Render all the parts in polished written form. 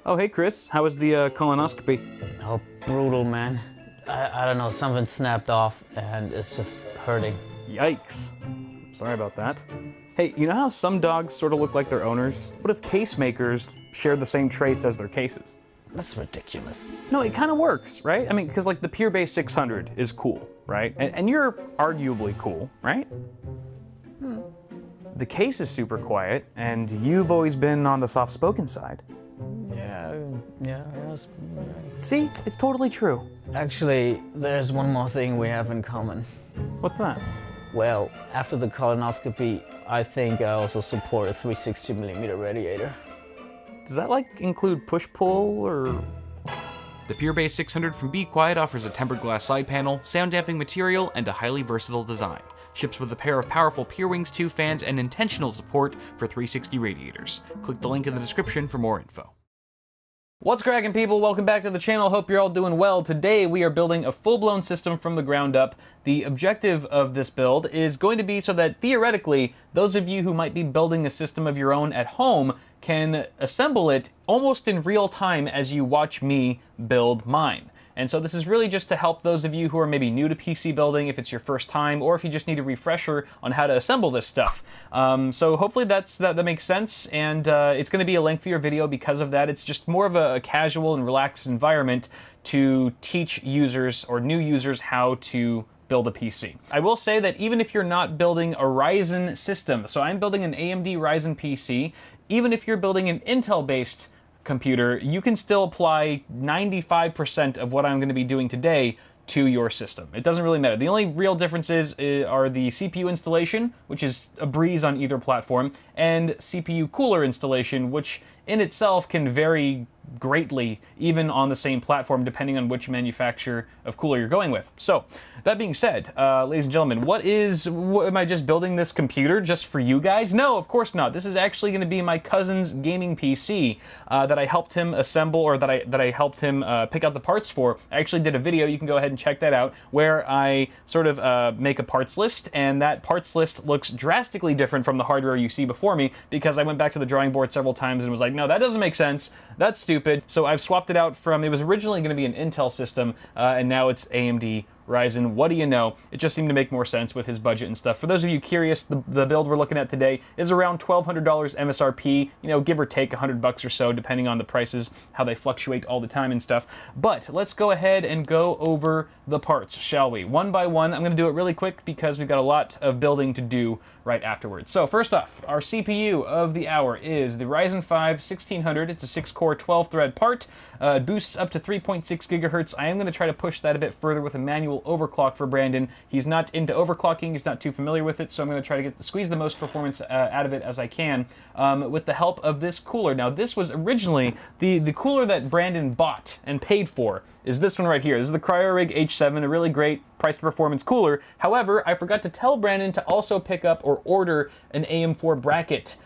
Oh, hey, Chris. How was the colonoscopy? Oh, brutal, man. I don't know, something snapped off and it's just hurting. Yikes. Sorry about that. Hey, you know how some dogs sort of look like their owners? What if case makers share the same traits as their cases? That's ridiculous. No, it kind of works, right? I mean, because like the Pure Base 600 is cool, right? And you're arguably cool, right? The case is super quiet, and you've always been on the soft-spoken side. Yeah. See, it's totally true. Actually, there's one more thing we have in common. What's that? Well, after the colonoscopy, I think I also support a 360mm radiator. Does that like include push-pull or? The Pure Base 600 from Be Quiet offers a tempered glass side panel, sound damping material, and a highly versatile design. Ships with a pair of powerful PureWings 2 fans and intentional support for 360 radiators. Click the link in the description for more info. What's cracking, people? Welcome back to the channel. Hope you're all doing well. Today we are building a full-blown system from the ground up. The objective of this build is going to be so that theoretically those of you who might be building a system of your own at home can assemble it almost in real time as you watch me build mine. And so this is really just to help those of you who are maybe new to PC building, if it's your first time, or if you just need a refresher on how to assemble this stuff. So hopefully that makes sense, and it's going to be a lengthier video because of that. It's just more of a casual and relaxed environment to teach users or new users how to build a PC. I will say that even if you're not building a Ryzen system, so I'm building an AMD Ryzen PC, even if you're building an Intel-based computer, you can still apply 95% of what I'm going to be doing today to your system. It doesn't really matter. The only real differences are the CPU installation, which is a breeze on either platform, and CPU cooler installation, which in itself can vary greatly even on the same platform depending on which manufacturer of cooler you're going with. So that being said, ladies and gentlemen, am I just building this computer just for you guys? No, of course not. This is actually going to be my cousin's gaming PC that I helped him assemble, or that I helped him pick out the parts for. I actually did a video, you can go ahead and check that out, where I sort of make a parts list, and that parts list looks drastically different from the hardware you see before me because I went back to the drawing board several times and was like, no, that doesn't make sense. That's stupid. So I've swapped it out from, it was originally going to be an Intel system, and now it's AMD Ryzen. What do you know? It just seemed to make more sense with his budget and stuff. For those of you curious, the build we're looking at today is around $1,200 MSRP, you know, give or take $100 or so, depending on the prices, how they fluctuate all the time and stuff. But let's go ahead and go over the parts, shall we? One by one. I'm going to do it really quick because we've got a lot of building to do right afterwards. So first off, our CPU of the hour is the Ryzen 5 1600. It's a 6-core, 12-thread part. It boosts up to 3.6 gigahertz. I am going to try to push that a bit further with a manual overclock for Brandon. He's not into overclocking. He's not too familiar with it, so I'm going to try to squeeze the most performance out of it as I can with the help of this cooler. Now, this was originally the cooler that Brandon bought and paid for is this one right here. This is the Cryorig H7, a really great price-to-performance cooler. However, I forgot to tell Brandon to also pick up or order an AM4 bracket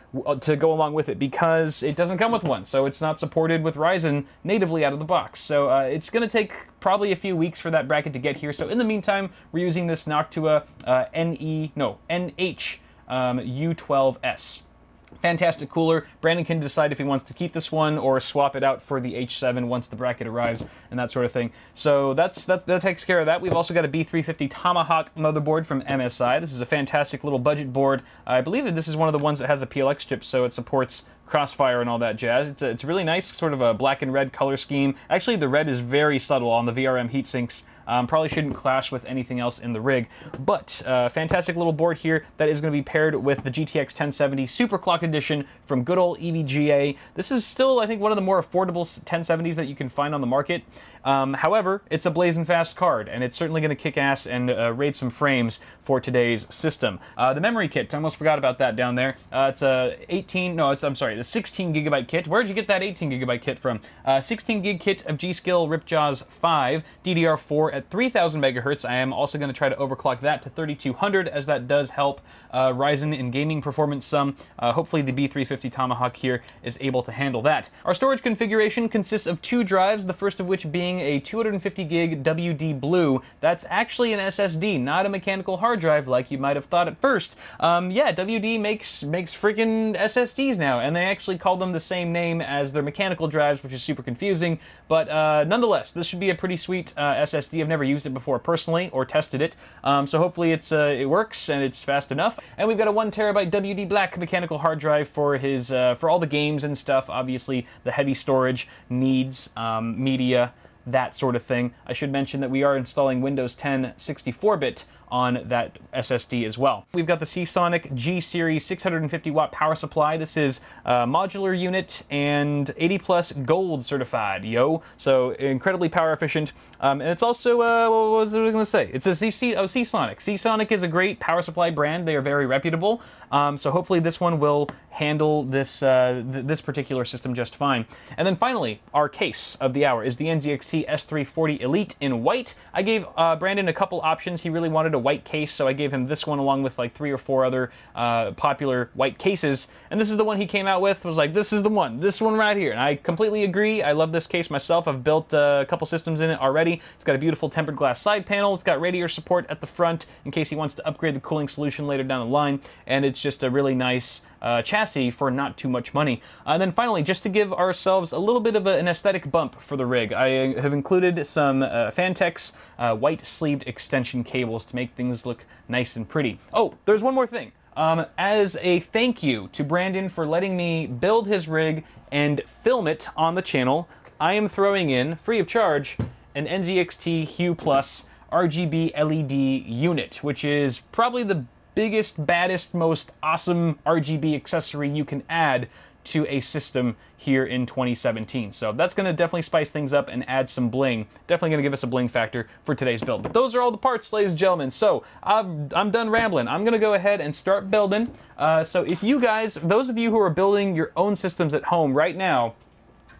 to go along with it because it doesn't come with one, so it's not supported with Ryzen natively out of the box. So it's going to take probably a few weeks for that bracket to get here. So in the meantime, we're using this Noctua NH U12S. Fantastic cooler. Brandon can decide if he wants to keep this one or swap it out for the H7 once the bracket arrives and that sort of thing. So that takes care of that. We've also got a B350 Tomahawk motherboard from MSI. This is a fantastic little budget board. I believe that this is one of the ones that has a PLX chip, so it supports Crossfire and all that jazz. It's a really nice sort of a black and red color scheme. Actually, the red is very subtle on the VRM heatsinks. Probably shouldn't clash with anything else in the rig, but fantastic little board here that is going to be paired with the GTX 1070 Superclock Edition from good old EVGA. This is still, I think, one of the more affordable 1070s that you can find on the market. However, it's a blazing fast card, and it's certainly going to kick ass and raid some frames for today's system. The memory kit, I almost forgot about that down there. It's a the 16 gigabyte kit. Where'd you get that 18 gigabyte kit from? 16 gig kit of G.Skill Ripjaws 5, DDR4 at 3000 megahertz. I am also going to try to overclock that to 3200, as that does help Ryzen in gaming performance some. Hopefully the B350 Tomahawk here is able to handle that. Our storage configuration consists of 2 drives, the first of which being getting a 250 gig WD Blue. That's actually an SSD, not a mechanical hard drive like you might have thought at first. Yeah, WD makes freaking SSDs now, and they actually call them the same name as their mechanical drives, which is super confusing. But nonetheless, this should be a pretty sweet SSD. I've never used it before personally or tested it, so hopefully it works and it's fast enough. And we've got a 1 terabyte WD Black mechanical hard drive for his for all the games and stuff. Obviously, the heavy storage needs media, that sort of thing. I should mention that we are installing Windows 10 64-bit on that SSD as well. We've got the Seasonic G-Series 650 watt power supply. This is a modular unit and 80 plus gold certified, yo. So incredibly power efficient. And it's also, what was I going to say? It's a Seasonic. Seasonic is a great power supply brand. They are very reputable. So hopefully this one will handle this this particular system just fine. And then finally, our case of the hour is the NZXT S340 Elite in white. I gave Brandon a couple options. He really wanted a white case, so I gave him this one along with like 3 or 4 other popular white cases. And this is the one he came out with. Was like, this is the one. This one right here. And I completely agree. I love this case myself. I've built a couple systems in it already. It's got a beautiful tempered glass side panel. It's got radiator support at the front in case he wants to upgrade the cooling solution later down the line. And it's just a really nice chassis for not too much money. And then finally, just to give ourselves a little bit of an aesthetic bump for the rig, I have included some Fantex white sleeved extension cables to make things look nice and pretty. Oh, there's one more thing. As a thank you to Brandon for letting me build his rig and film it on the channel, I am throwing in, free of charge, an NZXT Hue Plus RGB LED unit, which is probably the biggest, baddest, most awesome RGB accessory you can add to a system here in 2017. So that's going to definitely spice things up and add some bling. Definitely going to give us a bling factor for today's build. But those are all the parts, ladies and gentlemen. So I'm done rambling. I'm going to go ahead and start building. So if you guys, those of you who are building your own systems at home right now,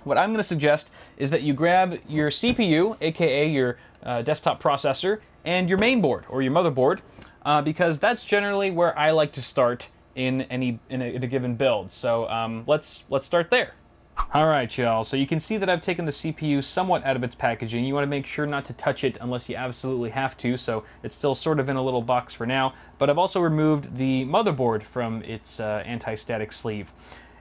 what I'm going to suggest is that you grab your CPU, aka your desktop processor, and your main board or your motherboard, because that's generally where I like to start in a given build. So let's start there. All right, y'all. So you can see that I've taken the CPU somewhat out of its packaging. You want to make sure not to touch it unless you absolutely have to. So it's still sort of in a little box for now. But I've also removed the motherboard from its anti-static sleeve.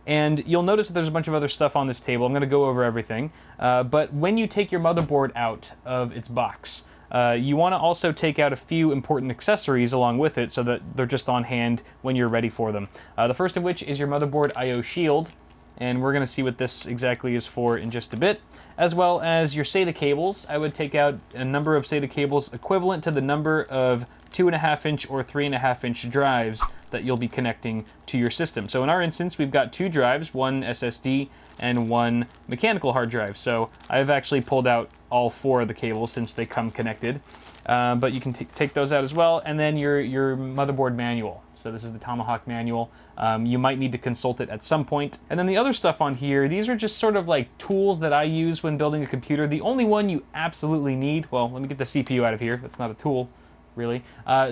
And you'll notice that there's a bunch of other stuff on this table. I'm going to go over everything. But when you take your motherboard out of its box, you want to also take out a few important accessories along with it so that they're just on hand when you're ready for them. The first of which is your motherboard I/O shield, and we're going to see what this exactly is for in just a bit, as well as your SATA cables. I would take out a number of SATA cables equivalent to the number of 2.5-inch or 3.5-inch drives that you'll be connecting to your system. So in our instance, we've got 2 drives, 1 SSD and 1 mechanical hard drive. So I've actually pulled out all 4 of the cables since they come connected. But you can take those out as well. And then your motherboard manual. So this is the Tomahawk manual. You might need to consult it at some point. And then the other stuff on here, these are just sort of like tools that I use when building a computer. The only one you absolutely need, well, let me get the CPU out of here. That's not a tool, really.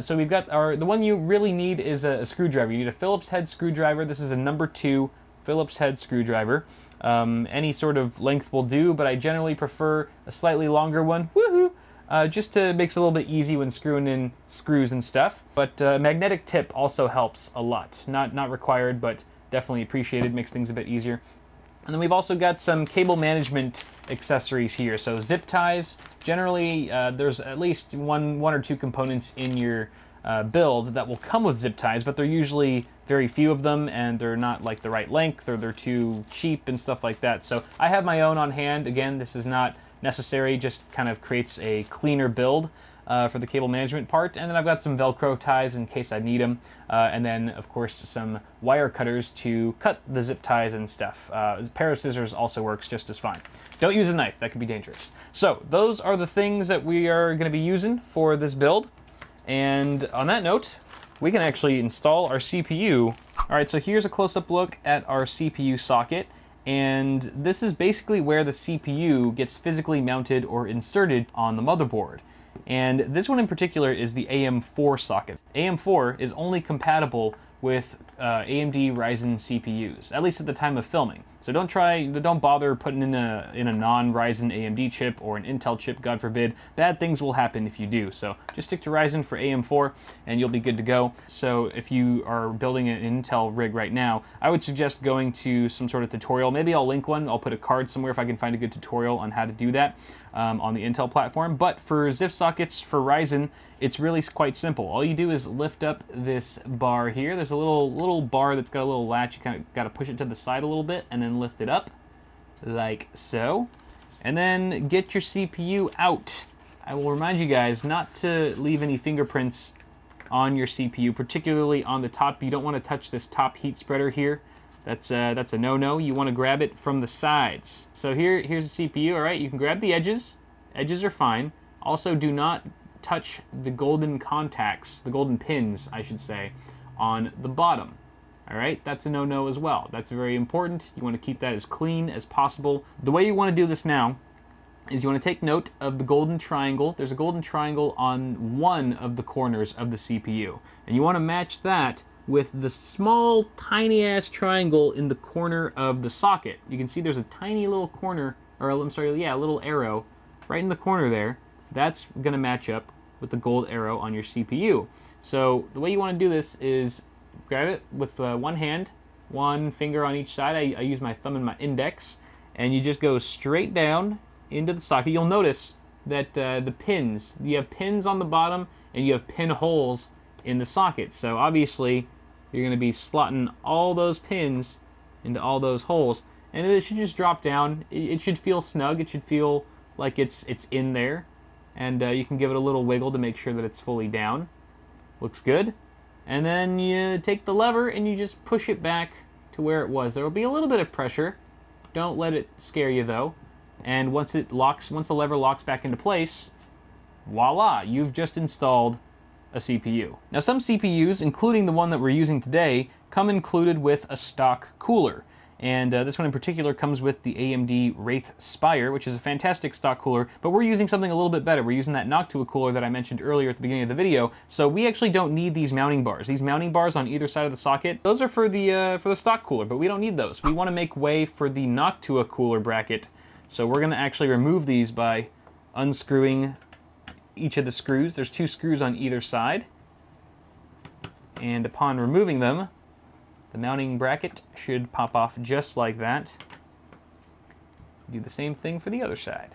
So we've got the one you really need is a screwdriver. You need a Phillips head screwdriver. This is a number 2 Phillips head screwdriver. Any sort of length will do, but I generally prefer a slightly longer one. Woohoo! Just makes it a little bit easy when screwing in screws and stuff. But magnetic tip also helps a lot. Not required, but definitely appreciated. Makes things a bit easier. And then we've also got some cable management accessories here. So zip ties. Generally, there's at least one or 2 components in your build that will come with zip ties, but they're usually very few of them, and they're not like the right length, or they're too cheap and stuff like that. So I have my own on hand. Again, this is not necessary, just kind of creates a cleaner build for the cable management part. And then I've got some Velcro ties in case I need them. And then, of course, some wire cutters to cut the zip ties and stuff. A pair of scissors also works just as fine. Don't use a knife, that could be dangerous. So those are the things that we are going to be using for this build. And on that note, we can actually install our CPU. All right, so here's a close-up look at our CPU socket. And this is basically where the CPU gets physically mounted or inserted on the motherboard. And this one in particular is the AM4 socket. AM4 is only compatible with AMD Ryzen CPUs, at least at the time of filming. So don't bother putting in a non-Ryzen AMD chip or an Intel chip, God forbid. Bad things will happen if you do. So just stick to Ryzen for AM4 and you'll be good to go. So if you are building an Intel rig right now, I would suggest going to some sort of tutorial. Maybe I'll link one. I'll put a card somewhere if I can find a good tutorial on how to do that on the Intel platform. But for ZIF sockets for Ryzen, it's really quite simple. All you do is lift up this bar here. There's a little bar that's got a little latch. You kind of got to push it to the side a little bit and then lift it up like so. And then get your CPU out. I will remind you guys not to leave any fingerprints on your CPU, particularly on the top. You don't want to touch this top heat spreader here. That's a no-no. You want to grab it from the sides. So here's the CPU, all right? You can grab the edges. Edges are fine. Also, do not touch the golden contacts, the golden pins, I should say, on the bottom. All right, that's a no-no as well. That's very important. You want to keep that as clean as possible. The way you want to do this now is you want to take note of the golden triangle. There's a golden triangle on one of the corners of the CPU, and you want to match that with the small, tiny-ass triangle in the corner of the socket. You can see there's a tiny little corner, or I'm sorry, yeah, a little arrow right in the corner there. That's going to match up with the gold arrow on your CPU. So the way you want to do this is grab it with one hand, one finger on each side. I use my thumb and my index, and you just go straight down into the socket. You'll notice that the pins, you have pins on the bottom and you have pin holes in the socket. So obviously you're going to be slotting all those pins into all those holes, and it should just drop down. It should feel snug. It should feel like it's in there. And you can give it a little wiggle to make sure that it's fully down. Looks good. And then you take the lever and you just push it back to where it was. There will be a little bit of pressure. Don't let it scare you though. And once the lever locks back into place, voila, you've just installed a CPU. Now some CPUs, including the one that we're using today, come included with a stock cooler. And this one in particular comes with the AMD Wraith Spire, which is a fantastic stock cooler, but we're using something a little bit better. We're using that Noctua cooler that I mentioned earlier at the beginning of the video, so we actually don't need these mounting bars. These mounting bars on either side of the socket, those are for the stock cooler, but we don't need those. We want to make way for the Noctua cooler bracket, so we're going to actually remove these by unscrewing each of the screws. There's 2 screws on either side, and upon removing them, the mounting bracket should pop off just like that. Do the same thing for the other side.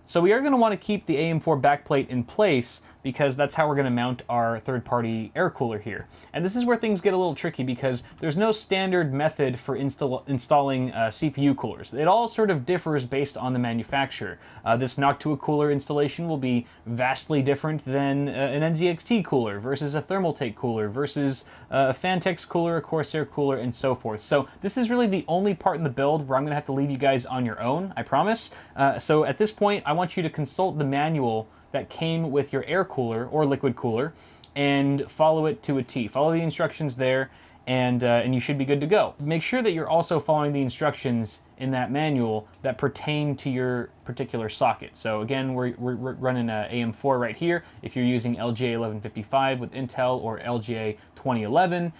So we are going to want to keep the AM4 backplate in place because that's how we're going to mount our third-party air cooler here. And this is where things get a little tricky because there's no standard method for installing CPU coolers. It all sort of differs based on the manufacturer. This Noctua cooler installation will be vastly different than an NZXT cooler versus a Thermaltake cooler versus a Phanteks cooler, a Corsair cooler, and so forth. So this is really the only part in the build where I'm going to have to leave you guys on your own, I promise. So at this point, I want you to consult the manual that came with your air cooler or liquid cooler and follow it to a T. Follow the instructions there and you should be good to go. Make sure that you're also following the instructions in that manual that pertain to your particular socket. So again, we're running a AM4 right here. If you're using LGA 1155 with Intel or LGA 2011,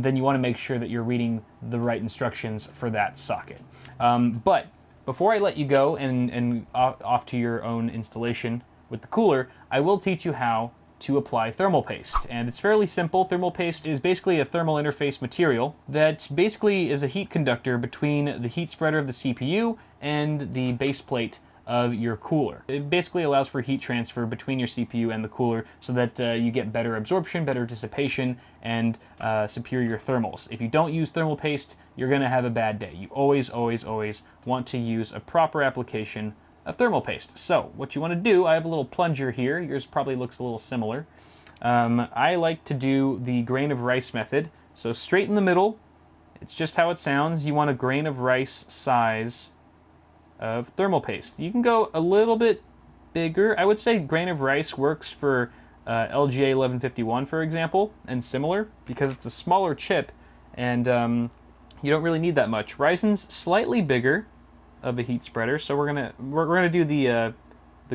then you want to make sure that you're reading the right instructions for that socket. But before I let you go and off to your own installation with the cooler, I will teach you how to apply thermal paste. And it's fairly simple. Thermal paste is basically a thermal interface material that basically is a heat conductor between the heat spreader of the CPU and the base plate of your cooler. It basically allows for heat transfer between your CPU and the cooler so that you get better absorption, better dissipation, and superior thermals. If you don't use thermal paste, you're gonna have a bad day. You always, always, always want to use a proper application of thermal paste. So what you want to do, I have a little plunger here. Yours probably looks a little similar. I like to do the grain of rice method. So straight in the middle, it's just how it sounds. You want a grain of rice size of thermal paste. You can go a little bit bigger. I would say grain of rice works for LGA 1151, for example, and similar, because it's a smaller chip and you don't really need that much. Ryzen's slightly bigger of a heat spreader, so we're gonna do the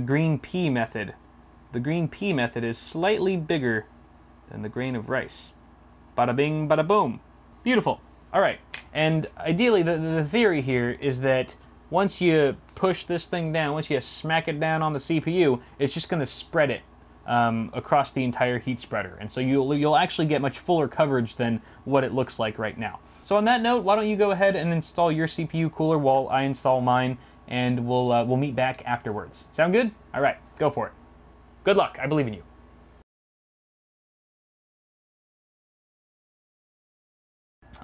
green pea method. The green pea method is slightly bigger than the grain of rice. Bada bing, bada boom. Beautiful. All right, and ideally the theory here is that once you push this thing down, once you smack it down on the CPU, it's just going to spread it across the entire heat spreader. And so you'll actually get much fuller coverage than what it looks like right now. So on that note, why don't you go ahead and install your CPU cooler while I install mine, and we'll meet back afterwards. Sound good? All right, go for it. Good luck. I believe in you.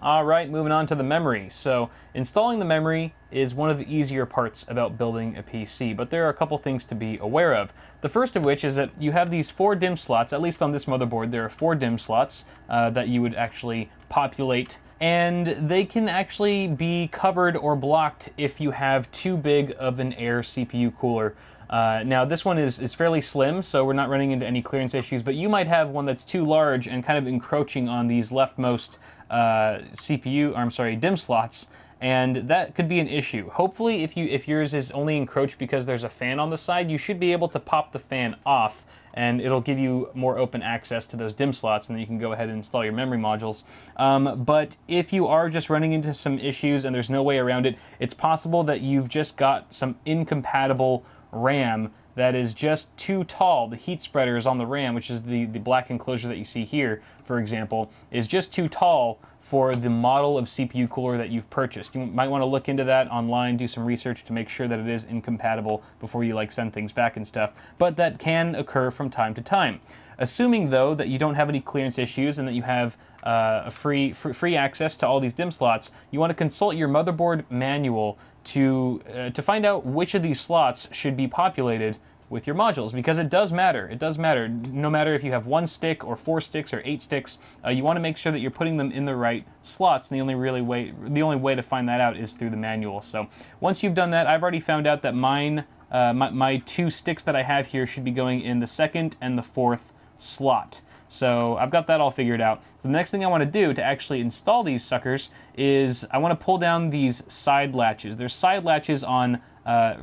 All right, moving on to the memory. So installing the memory is one of the easier parts about building a PC, but there are a couple things to be aware of. The first of which is that you have these 4 DIMM slots. At least on this motherboard, there are 4 DIMM slots that you would actually populate, and they can actually be covered or blocked if you have too big of an air CPU cooler. Now this one is fairly slim, so we're not running into any clearance issues, but you might have one that's too large and kind of encroaching on these leftmost DIMM slots, and that could be an issue. Hopefully if yours is only encroached because there's a fan on the side, you should be able to pop the fan off, and it'll give you more open access to those DIMM slots, and then you can go ahead and install your memory modules. But if you are just running into some issues and there's no way around it, it's possible that you've just got some incompatible RAM that is just too tall. The heat spreaders on the RAM, which is the black enclosure that you see here, for example, is just too tall for the model of CPU cooler that you've purchased. You might want to look into that online, do some research to make sure that it is incompatible before you send things back and stuff, but that can occur from time to time. Assuming though that you don't have any clearance issues and that you have a free access to all these DIMM slots, you want to consult your motherboard manual to find out which of these slots should be populated with your modules, because it does matter. It does matter. No matter if you have 1 stick or 4 sticks or 8 sticks, you want to make sure that you're putting them in the right slots, and the only way to find that out is through the manual. So once you've done that, I've already found out that mine, my 2 sticks that I have here should be going in the 2nd and the 4th slot. So I've got that all figured out. So the next thing I want to do to actually install these suckers is I want to pull down these side latches. There's side latches on,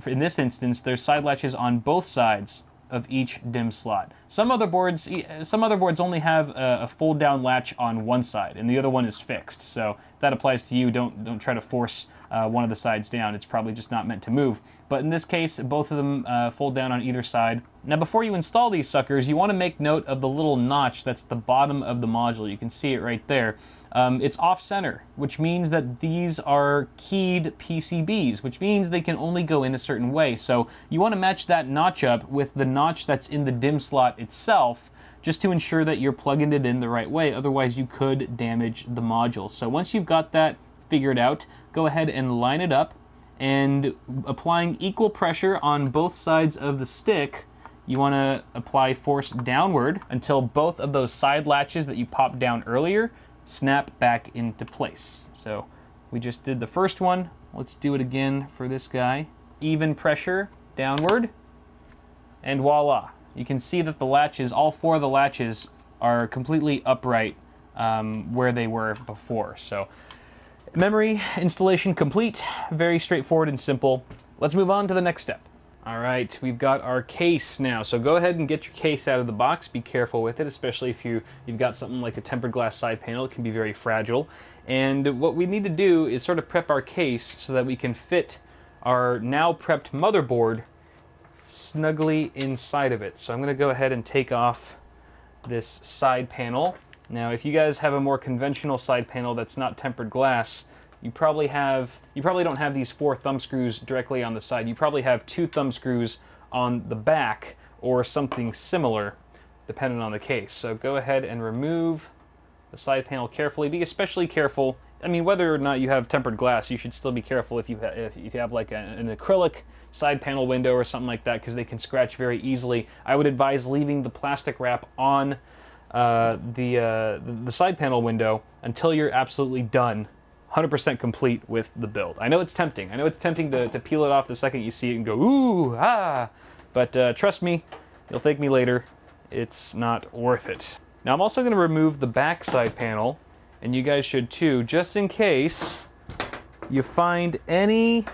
in this instance, there's side latches on both sides of each DIMM slot. Some motherboards only have a fold down latch on one side and the other one is fixed. So if that applies to you, don't try to force one of the sides down. It's probably just not meant to move. But in this case, both of them fold down on either side. Now before you install these suckers, you want to make note of the little notch that's the bottom of the module. You can see it right there. It's off-center, which means that these are keyed PCBs, which means they can only go in a certain way. So you want to match that notch up with the notch that's in the DIMM slot itself, just to ensure that you're plugging it in the right way. Otherwise, you could damage the module. So once you've got that figured out, go ahead and line it up, and applying equal pressure on both sides of the stick, you want to apply force downward until both of those side latches that you popped down earlier snap back into place. So we just did the first one. Let's do it again for this guy. Even pressure downward, and voila. You can see that the latches, all 4 of the latches, are completely upright where they were before. So memory installation complete. Very straightforward and simple. Let's move on to the next step. All right, we've got our case now. So go ahead and get your case out of the box. Be careful with it, especially if you've got something like a tempered glass side panel. It can be very fragile. And what we need to do is sort of prep our case so that we can fit our now prepped motherboard snugly inside of it. So I'm going to go ahead and take off this side panel. Now, if you guys have a more conventional side panel that's not tempered glass, you probably don't have these 4 thumb screws directly on the side. You probably have 2 thumb screws on the back or something similar, depending on the case. So go ahead and remove the side panel carefully. Be especially careful. I mean, whether or not you have tempered glass, you should still be careful if you have like an acrylic side panel window or something like that, because they can scratch very easily. I would advise leaving the plastic wrap on the side panel window until you're absolutely done, 100% complete with the build. I know it's tempting. I know it's tempting to peel it off the second you see it and go, ooh, ah, but trust me, you'll thank me later. It's not worth it. Now I'm also going to remove the back side panel, and you guys should too, just in case you find any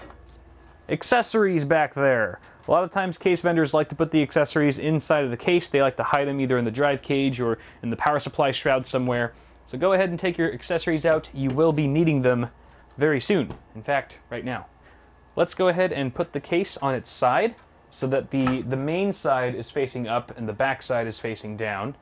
accessories back there. A lot of times case vendors like to put the accessories inside of the case. They like to hide them either in the drive cage or in the power supply shroud somewhere. So go ahead and take your accessories out. You will be needing them very soon. In fact, right now. Let's go ahead and put the case on its side so that the main side is facing up and the back side is facing down.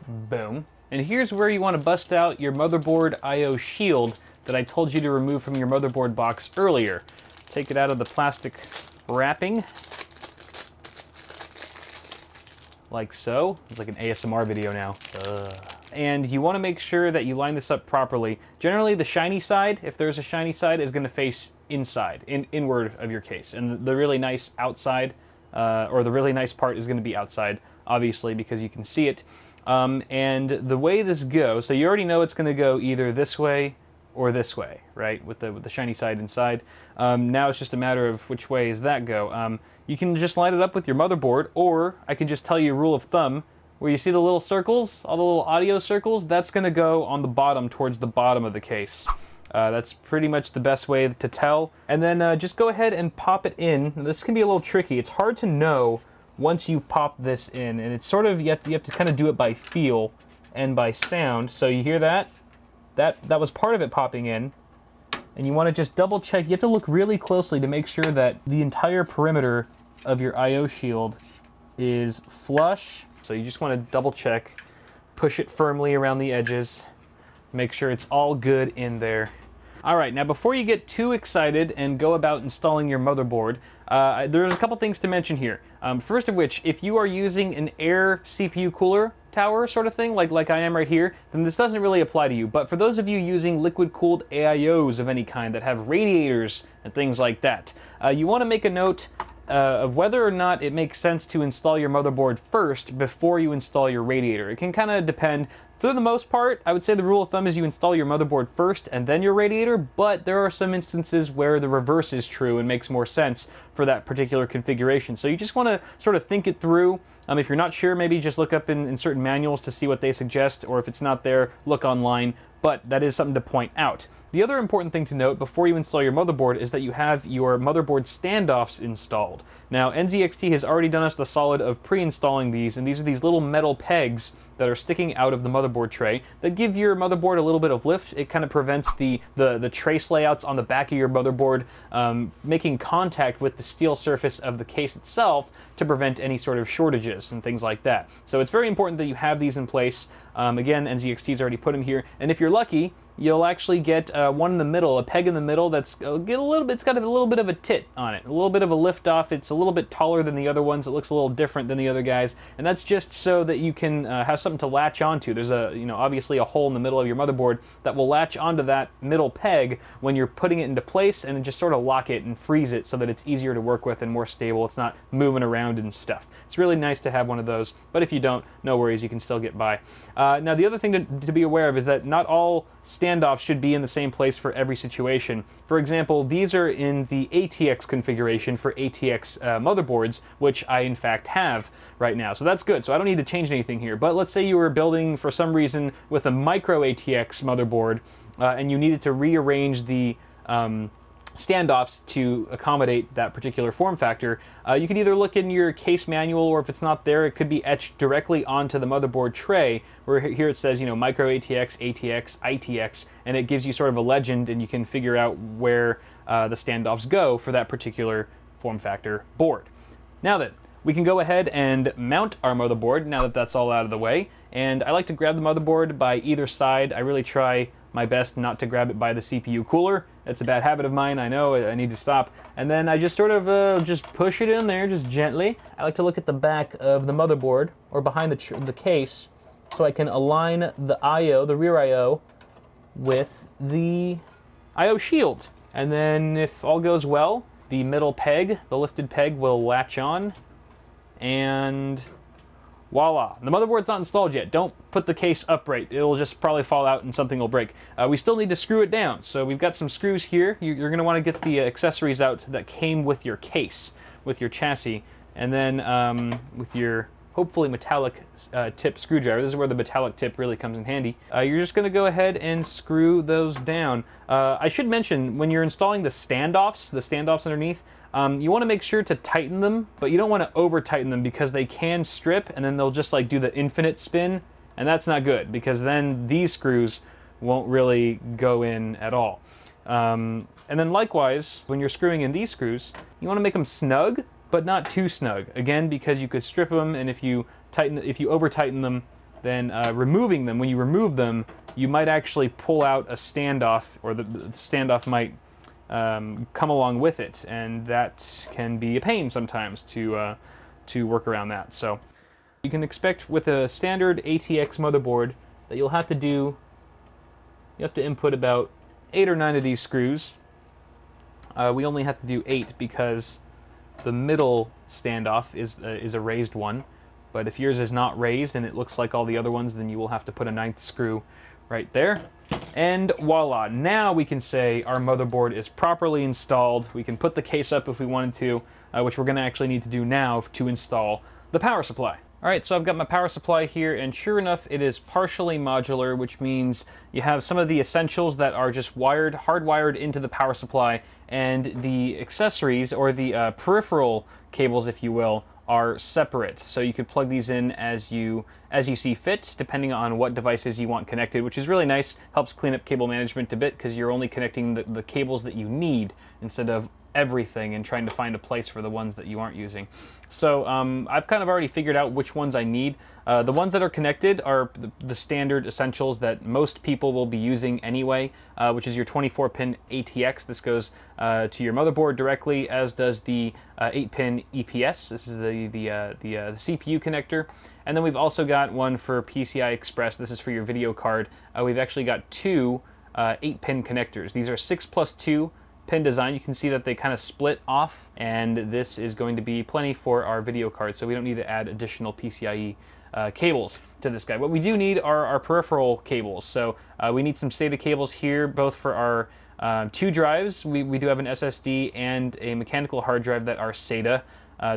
Boom. And here's where you want to bust out your motherboard I/O shield that I told you to remove from your motherboard box earlier. Take it out of the plastic wrapping. Like so. It's like an ASMR video now. And you want to make sure that you line this up properly. Generally, the shiny side, if there's a shiny side, is going to face inside, inward of your case. And the really nice outside, or the really nice part is going to be outside, obviously, because you can see it. And the way this goes, so you already know it's going to go either this way or this way, right? With the shiny side inside. Now it's just a matter of which way does that go. You can just line it up with your motherboard, or I can just tell you a rule of thumb, where you see the little circles, all the little audio circles, that's going to go on the bottom, towards the bottom of the case. That's pretty much the best way to tell. And then just go ahead and pop it in. This can be a little tricky. It's hard to know once you pop this in, and it's sort of, you have to kind of do it by feel and by sound. So you hear that? That was part of it popping in. And you want to just double check. You have to look really closely to make sure that the entire perimeter of your I/O shield is flush. So you just want to double check, push it firmly around the edges, make sure it's all good in there. All right, now before you get too excited and go about installing your motherboard, there's a couple things to mention here. First of which, if you are using an air CPU cooler tower sort of thing, like I am right here, then this doesn't really apply to you. But for those of you using liquid-cooled AIOs of any kind that have radiators and things like that, you want to make a note of whether or not it makes sense to install your motherboard first before you install your radiator. It can kind of depend. For the most part, I would say the rule of thumb is you install your motherboard first and then your radiator, but there are some instances where the reverse is true and makes more sense for that particular configuration. So you just want to sort of think it through. If you're not sure, maybe just look up in certain manuals to see what they suggest, or if it's not there, look online, but that is something to point out. The other important thing to note before you install your motherboard is that you have your motherboard standoffs installed. Now, NZXT has already done us the solid of pre-installing these, and these are these little metal pegs that are sticking out of the motherboard tray that give your motherboard a little bit of lift. It kind of prevents the trace layouts on the back of your motherboard making contact with the steel surface of the case itself to prevent any sort of shortages and things like that. So it's very important that you have these in place. Again, NZXT's already put them here, and if you're lucky, you'll actually get one in the middle, a peg in the middle that's it's got a little bit of a tit on it, a little bit of a lift off. It's a little bit taller than the other ones. It looks a little different than the other guys, and that's just so that you can have something to latch onto. There's obviously a hole in the middle of your motherboard that will latch onto that middle peg when you're putting it into place, and then just sort of lock it and freeze it so that it's easier to work with and more stable. It's not moving around and stuff. It's really nice to have one of those, but if you don't, no worries, you can still get by. Now, the other thing to be aware of is that not all standoffs should be in the same place for every situation. For example, these are in the ATX configuration for ATX motherboards, which I in fact have right now. So that's good. So I don't need to change anything here. But let's say you were building for some reason with a micro ATX motherboard and you needed to rearrange the standoffs to accommodate that particular form factor. You can either look in your case manual, or if it's not there, it could be etched directly onto the motherboard tray, where here it says, micro ATX, ATX, ITX, and it gives you sort of a legend, and you can figure out where the standoffs go for that particular form factor board. Now then, we can go ahead and mount our motherboard now that that's all out of the way, and I like to grab the motherboard by either side. I really try my best not to grab it by the CPU cooler. It's a bad habit of mine, I know, I need to stop. And then I just sort of just push it in there, just gently. I like to look at the back of the motherboard, or behind the case, so I can align the I/O, the rear I/O, with the I/O shield. And then if all goes well, the middle peg, the lifted peg, will latch on, and voila. The motherboard's not installed yet. Don't put the case upright. It'll just probably fall out and something will break. We still need to screw it down. So we've got some screws here. You're going to want to get the accessories out that came with your case, with your chassis, and then with your hopefully metallic tip screwdriver. This is where the metallic tip really comes in handy. You're just going to go ahead and screw those down. I should mention, when you're installing the standoffs underneath, you want to make sure to tighten them, but you don't want to over tighten them because they can strip and then they'll just like do the infinite spin And that's not good, because then these screws won't really go in at all. And then likewise, when you're screwing in these screws, you want to make them snug, but not too snug. Again, because you could strip them, and if you over tighten them, then removing them, when you remove them, you might actually pull out a standoff, or the standoff might come along with it, and that can be a pain sometimes to work around that. So you can expect with a standard ATX motherboard that you have to input about 8 or 9 of these screws. We only have to do 8 because the middle standoff is a raised one, but if yours is not raised and it looks like all the other ones, then you will have to put a 9th screw right there. And voila, now we can say our motherboard is properly installed. We can put the case up if we wanted to, which we're going to actually need to do now to install the power supply. Alright, so I've got my power supply here, and sure enough, it is partially modular, which means you have some of the essentials that are just hardwired into the power supply, and the accessories, or the peripheral cables, if you will, are separate. So you could plug these in as you see fit, depending on what devices you want connected, which is really nice. Helps clean up cable management a bit, because you're only connecting the cables that you need, instead of everything and trying to find a place for the ones that you aren't using. So I've kind of already figured out which ones I need. The ones that are connected are the standard essentials that most people will be using anyway, which is your 24-pin ATX. This goes to your motherboard directly, as does the 8-pin EPS. This is the CPU connector. And then we've also got one for PCI Express. This is for your video card. We've actually got 2 8-pin connectors. These are 6+2 pin design. You can see that they kind of split off, and this is going to be plenty for our video card, so we don't need to add additional PCIe cables to this guy. What we do need are our peripheral cables. So we need some SATA cables here, both for our 2 drives. We do have an SSD and a mechanical hard drive that are SATA.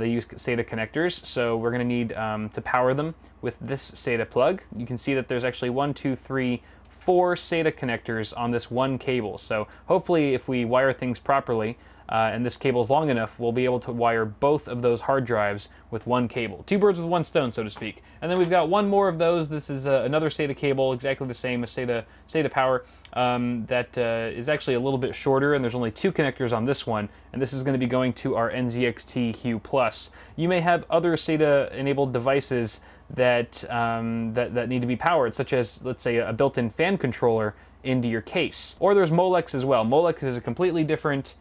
They use SATA connectors, so we're going to need to power them with this SATA plug. You can see that there's actually 1, 2, 3, 4 SATA connectors on this one cable. So hopefully, if we wire things properly, and this cable is long enough, we'll be able to wire both of those hard drives with one cable. 2 birds with 1 stone, so to speak. And then we've got 1 more of those. This is another SATA cable, exactly the same as SATA power, that is actually a little bit shorter, and there's only 2 connectors on this one, and this is going to be going to our NZXT Hue Plus. You may have other SATA-enabled devices that need to be powered, such as, let's say, a built-in fan controller into your case. Or there's Molex as well. Molex is a completely different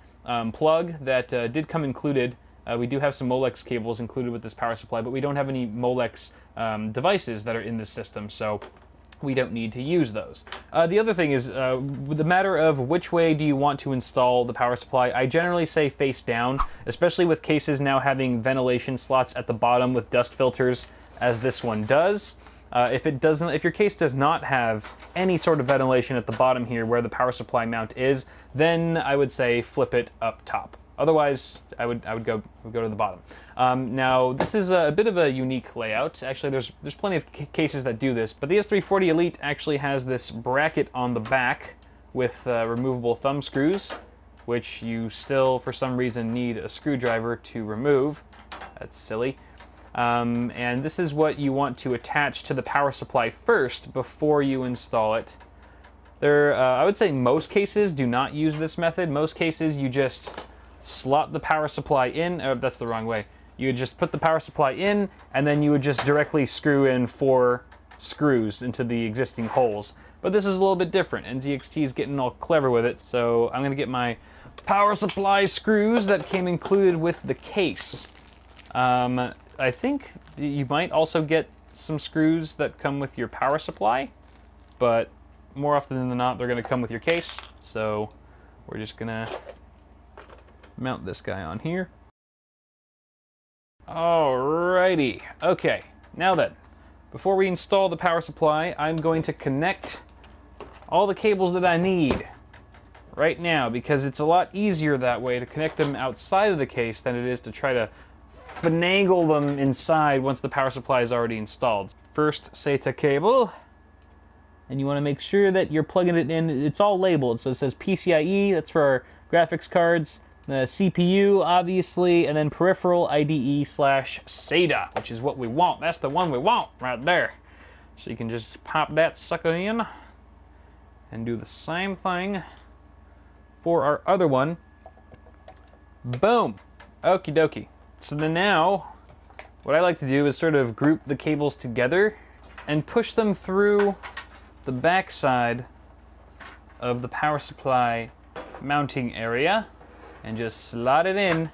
plug that did come included. We do have some Molex cables included with this power supply, but we don't have any Molex devices that are in this system, so we don't need to use those. The other thing is, with the matter of which way do you want to install the power supply, I generally say face down, especially with cases now having ventilation slots at the bottom with dust filters, as this one does. If your case does not have any sort of ventilation at the bottom here where the power supply mount is, then I would say flip it up top. Otherwise, I would go to the bottom. Now, this is a bit of a unique layout. Actually, there's plenty of cases that do this, but the S340 Elite actually has this bracket on the back with removable thumb screws, which you still, for some reason, need a screwdriver to remove. That's silly. And this is what you want to attach to the power supply first before you install it. I would say most cases do not use this method. Most cases you just slot the power supply in. Oh, that's the wrong way. You would just put the power supply in, and then you would just directly screw in 4 screws into the existing holes. But this is a little bit different. NZXT is getting all clever with it, so I'm going to get my power supply screws that came included with the case. I think you might also get some screws that come with your power supply, but more often than not, they're going to come with your case. So we're just going to mount this guy on here. Alrighty. Okay, now then, before we install the power supply, I'm going to connect all the cables that I need right now, because it's a lot easier that way to connect them outside of the case than it is to try to finagle them inside once the power supply is already installed. First SATA cable, and you want to make sure that you're plugging it in. It's all labeled, so it says PCIe, that's for our graphics cards, the CPU obviously, and then peripheral IDE/SATA, which is what we want. That's the one we want right there. So you can just pop that sucker in and do the same thing for our other one. Boom! Okie dokie. So then now, what I like to do is sort of group the cables together and push them through the backside of the power supply mounting area and just slide it in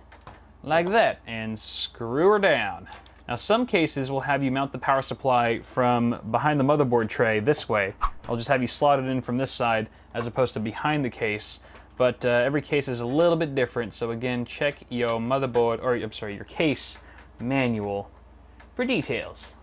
like that and screw her down. Now some cases will have you mount the power supply from behind the motherboard tray this way. I'll just have you slot it in from this side as opposed to behind the case. But every case is a little bit different, so again, check your motherboard, or I'm sorry, your case manual for details.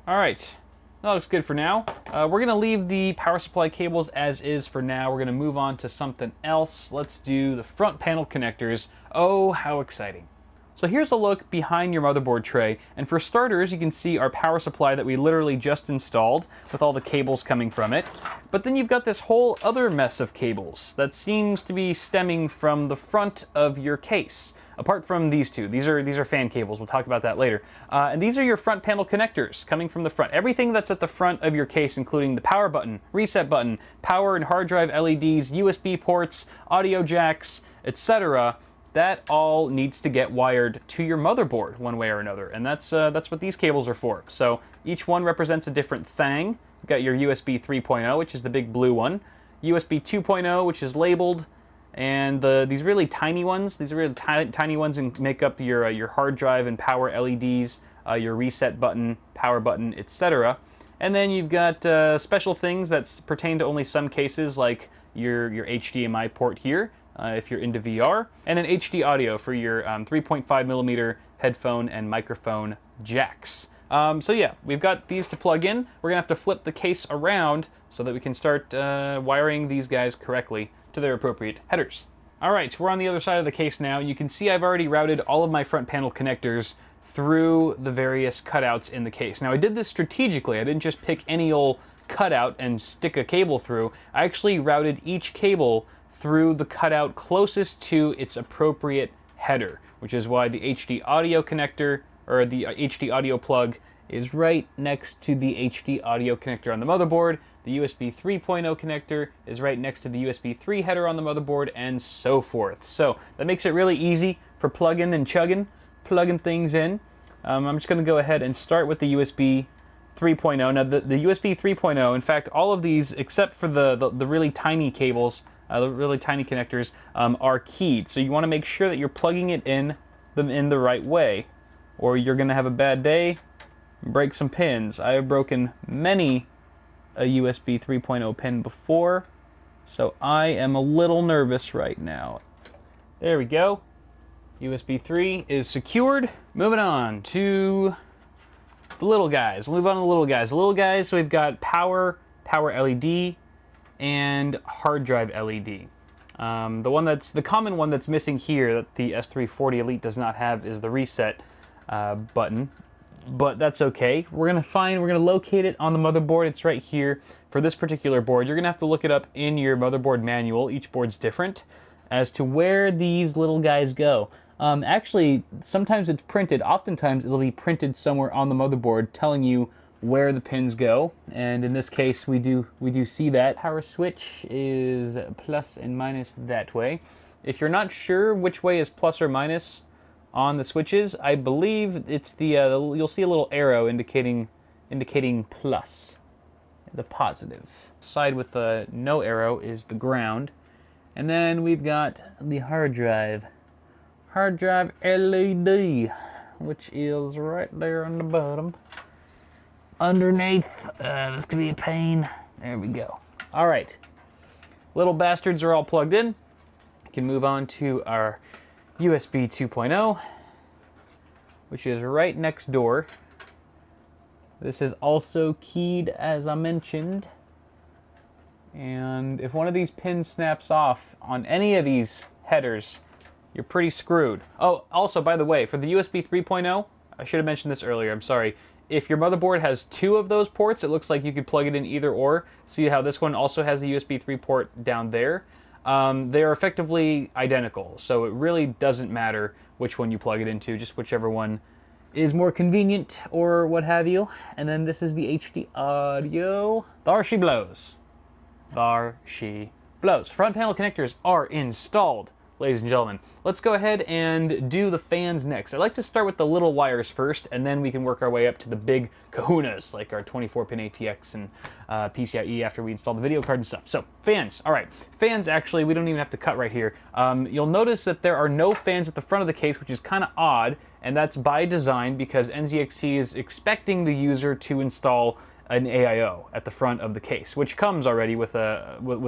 Alright, that looks good for now. We're gonna leave the power supply cables as is for now. We're gonna move on to something else. Let's do the front panel connectors. Oh, how exciting. So here's a look behind your motherboard tray, and for starters you can see our power supply that we literally just installed with all the cables coming from it. But then you've got this whole other mess of cables that seems to be stemming from the front of your case. Apart from these two, these are fan cables, we'll talk about that later. And these are your front panel connectors coming from the front. Everything that's at the front of your case, including the power button, reset button, power and hard drive LEDs, USB ports, audio jacks, etc., that all needs to get wired to your motherboard one way or another, and that's what these cables are for. So each one represents a different thing. You've got your USB 3.0, which is the big blue one, USB 2.0, which is labeled, and these really tiny ones, these are really tiny ones and make up your hard drive and power LEDs, your reset button, power button, etc. And then you've got special things that pertain to only some cases, like your HDMI port here, if you're into VR, and an HD audio for your 3.5mm headphone and microphone jacks. So yeah, we've got these to plug in. We're gonna have to flip the case around so that we can start wiring these guys correctly to their appropriate headers. Alright, so we're on the other side of the case now. You can see I've already routed all of my front panel connectors through the various cutouts in the case. Now I did this strategically. I didn't just pick any old cutout and stick a cable through. I actually routed each cable through the cutout closest to its appropriate header, which is why the HD audio connector, or the HD audio plug, is right next to the HD audio connector on the motherboard. The USB 3.0 connector is right next to the USB 3 header on the motherboard, and so forth. So that makes it really easy for plugging and plugging things in. I'm just going to go ahead and start with the USB 3.0. Now the USB 3.0, in fact, all of these except for the really tiny cables, the really tiny connectors, are keyed. So you want to make sure that you're plugging it in the right way, or you're going to have a bad day, break some pins. I have broken many a USB 3.0 pin before, so I am a little nervous right now. There we go. USB 3 is secured. Moving on to the little guys. We'll move on to the little guys. The little guys, so we've got power LED, and hard drive LED. The common one that's missing here that the S340 Elite does not have is the reset button, but that's okay. We're gonna locate it on the motherboard. It's right here. For this particular board, you're gonna have to look it up in your motherboard manual. Each board's different as to where these little guys go. Actually, sometimes it's printed. Oftentimes it'll be printed somewhere on the motherboard telling you where the pins go, and in this case we do see that. Power switch is plus and minus that way. If you're not sure which way is plus or minus on the switches, I believe it's you'll see a little arrow indicating plus, the positive. Side with the no arrow is the ground, and then we've got the hard drive LED, which is right there on the bottom. Underneath, this could be a pain. There we go. All right, little bastards are all plugged in. We can move on to our USB 2.0, which is right next door. This is also keyed, as I mentioned. And if one of these pins snaps off on any of these headers, you're pretty screwed. Oh, also, by the way, for the USB 3.0, I should have mentioned this earlier, I'm sorry. If your motherboard has two of those ports, it looks like you could plug it in either or. See how this one also has a USB 3 port down there? They're effectively identical, so it really doesn't matter which one you plug it into, just whichever one is more convenient or what have you. And then this is the HD audio. There she blows. There she blows. Front panel connectors are installed, ladies and gentlemen. Let's go ahead and do the fans next. I like to start with the little wires first, and then we can work our way up to the big kahunas, like our 24-pin ATX and PCIe after we install the video card and stuff. So, fans. All right. Fans, actually, we don't even have to cut right here. You'll notice that there are no fans at the front of the case, which is kind of odd, and that's by design because NZXT is expecting the user to install an AIO at the front of the case, which comes already with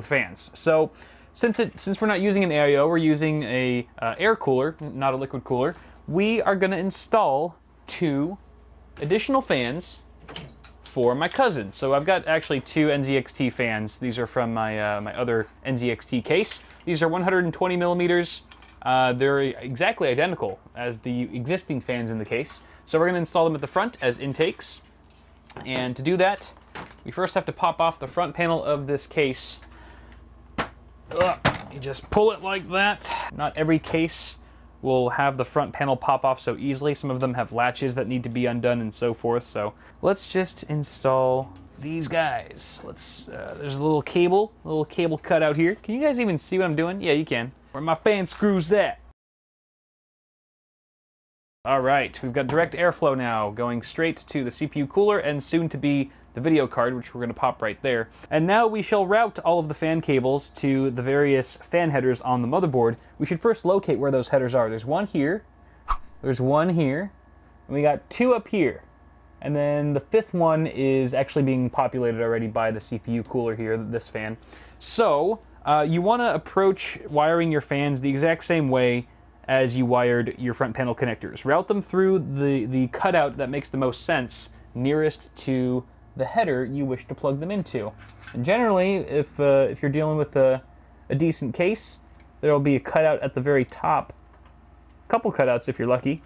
fans. So, since we're not using an AIO, we're using a air cooler, not a liquid cooler. We are going to install 2 additional fans for my cousin. So I've got actually 2 NZXT fans. These are from my my other NZXT case. These are 120 millimeters. They're exactly identical as the existing fans in the case. So we're going to install them at the front as intakes. And to do that, we first have to pop off the front panel of this case. You just pull it like that. Not every case will have the front panel pop off so easily. Some of them have latches that need to be undone and so forth. So let's just install these guys. There's a little cable cut out here. Can you guys even see what I'm doing? Yeah, you can. Where my fan screws at. All right, we've got direct airflow now going straight to the CPU cooler and soon to be the video card, which we're going to pop right there. And now we shall route all of the fan cables to the various fan headers on the motherboard. We should first locate where those headers are. There's one here, there's one here, and we got 2 up here. And then the 5th one is actually being populated already by the CPU cooler here, this fan. So you want to approach wiring your fans the exact same way as you wired your front panel connectors. Route them through the cutout that makes the most sense nearest to the header you wish to plug them into. And generally, if you're dealing with a decent case, there will be a cutout at the very top. A couple cutouts if you're lucky,